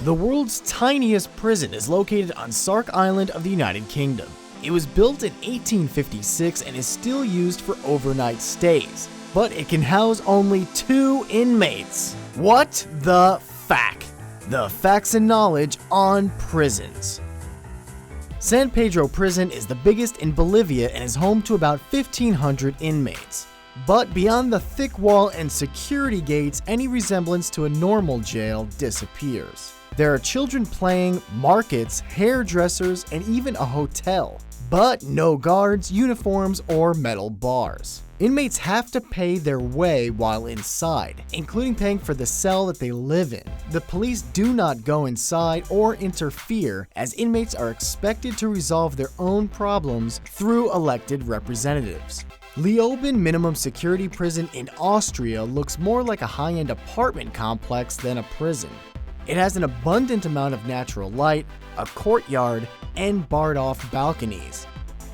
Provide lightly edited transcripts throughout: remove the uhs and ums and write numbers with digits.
The world's tiniest prison is located on Sark Island of the United Kingdom. It was built in 1856 and is still used for overnight stays, but it can house only 2 inmates. What the fact? The facts and knowledge on prisons. San Pedro Prison is the biggest in Bolivia and is home to about 1,500 inmates. But beyond the thick wall and security gates, any resemblance to a normal jail disappears. There are children playing, markets, hairdressers, and even a hotel. But no guards, uniforms, or metal bars. Inmates have to pay their way while inside, including paying for the cell that they live in. The police do not go inside or interfere, as inmates are expected to resolve their own problems through elected representatives. Leoben Minimum Security Prison in Austria looks more like a high-end apartment complex than a prison. It has an abundant amount of natural light, a courtyard, and barred-off balconies.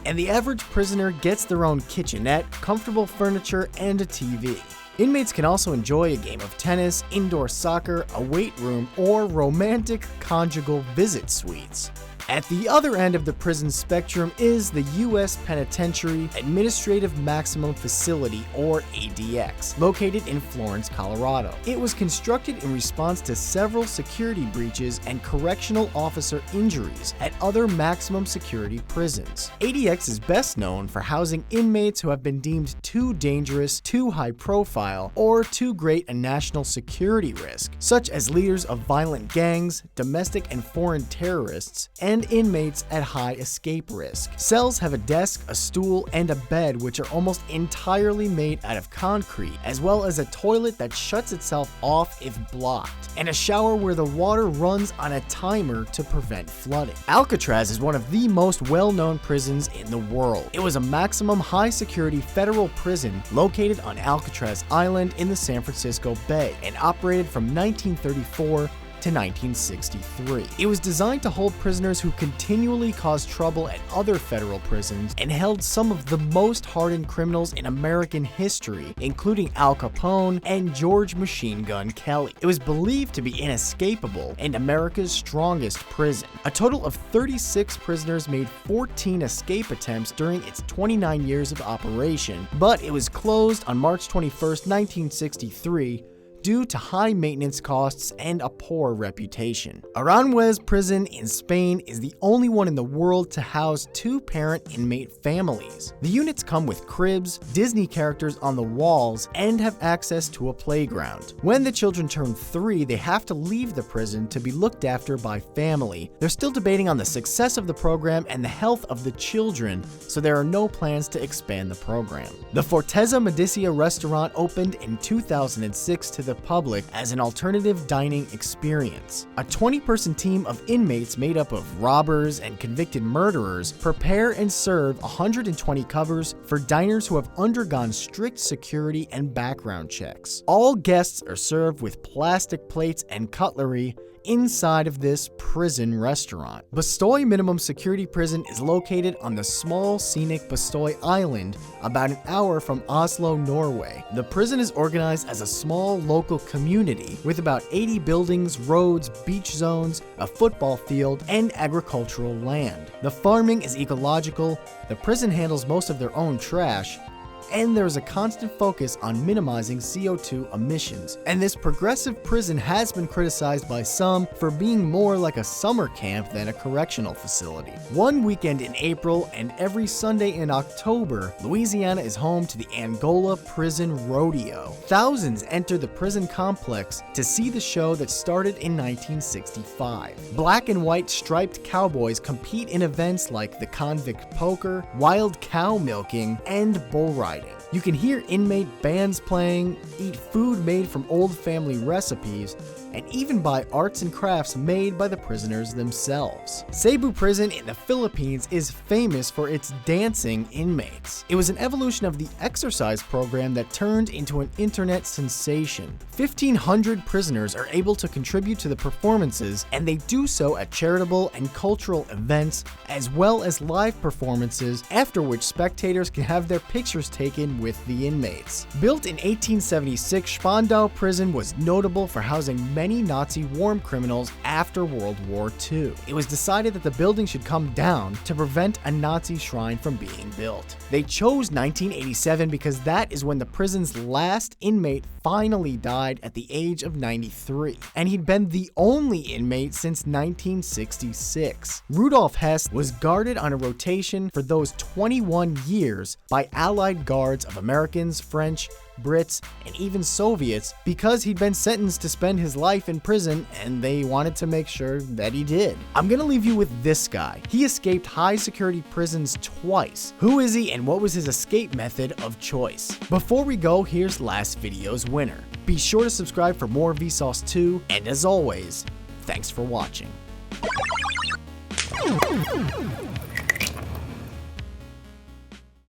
And the average prisoner gets their own kitchenette, comfortable furniture, and a TV. Inmates can also enjoy a game of tennis, indoor soccer, a weight room, or romantic conjugal visit suites. At the other end of the prison spectrum is the U.S. Penitentiary Administrative Maximum Facility, or ADX, located in Florence, Colorado. It was constructed in response to several security breaches and correctional officer injuries at other maximum security prisons. ADX is best known for housing inmates who have been deemed too dangerous, too high profile, or too great a national security risk, such as leaders of violent gangs, domestic and foreign terrorists, and inmates at high escape risk. Cells have a desk, a stool, and a bed which are almost entirely made out of concrete, as well as a toilet that shuts itself off if blocked, and a shower where the water runs on a timer to prevent flooding. Alcatraz is one of the most well-known prisons in the world. It was a maximum high-security federal prison located on Alcatraz Island in the San Francisco Bay and operated from 1934 to 1963. It was designed to hold prisoners who continually caused trouble at other federal prisons and held some of the most hardened criminals in American history, including Al Capone and George Machine Gun Kelly. It was believed to be inescapable and America's strongest prison. A total of 36 prisoners made 14 escape attempts during its 29 years of operation, but it was closed on March 21, 1963, due to high maintenance costs and a poor reputation. Aranjuez prison in Spain is the only one in the world to house 2 parent inmate families. The units come with cribs, Disney characters on the walls, and have access to a playground. When the children turn 3, they have to leave the prison to be looked after by family. They're still debating on the success of the program and the health of the children, so there are no plans to expand the program. The Fortezza Medicea restaurant opened in 2006 to the public as an alternative dining experience. A 20-person team of inmates made up of robbers and convicted murderers prepare and serve 120 covers for diners who have undergone strict security and background checks. All guests are served with plastic plates and cutlery inside of this prison restaurant. Bastoy Minimum Security Prison is located on the small scenic Bastoy Island, about an hour from Oslo, Norway. The prison is organized as a small local community with about 80 buildings, roads, beach zones, a football field, and agricultural land. The farming is ecological, the prison handles most of their own trash, and there is a constant focus on minimizing CO2 emissions. And this progressive prison has been criticized by some for being more like a summer camp than a correctional facility. One weekend in April and every Sunday in October, Louisiana is home to the Angola Prison Rodeo. Thousands enter the prison complex to see the show that started in 1965. Black and white striped cowboys compete in events like the convict poker, wild cow milking, and bull riding. You can hear inmate bands playing, eat food made from old family recipes, and even buy arts and crafts made by the prisoners themselves. Sebu Prison in the Philippines is famous for its dancing inmates. It was an evolution of the exercise program that turned into an internet sensation. 1,500 prisoners are able to contribute to the performances, and they do so at charitable and cultural events, as well as live performances, after which spectators can have their pictures taken with the inmates. Built in 1876, Spandau Prison was notable for housing many many Nazi war criminals after World War II. It was decided that the building should come down to prevent a Nazi shrine from being built. They chose 1987 because that is when the prison's last inmate finally died at the age of 93, and he'd been the only inmate since 1966. Rudolf Hess was guarded on a rotation for those 21 years by Allied guards of Americans, French, Brits, and even Soviets because he'd been sentenced to spend his life in prison and they wanted to make sure that he did. I'm gonna leave you with this guy. He escaped high security prisons twice. Who is he and what was his escape method of choice? Before we go, here's last video's winner. Be sure to subscribe for more Vsauce 2, and as always, thanks for watching.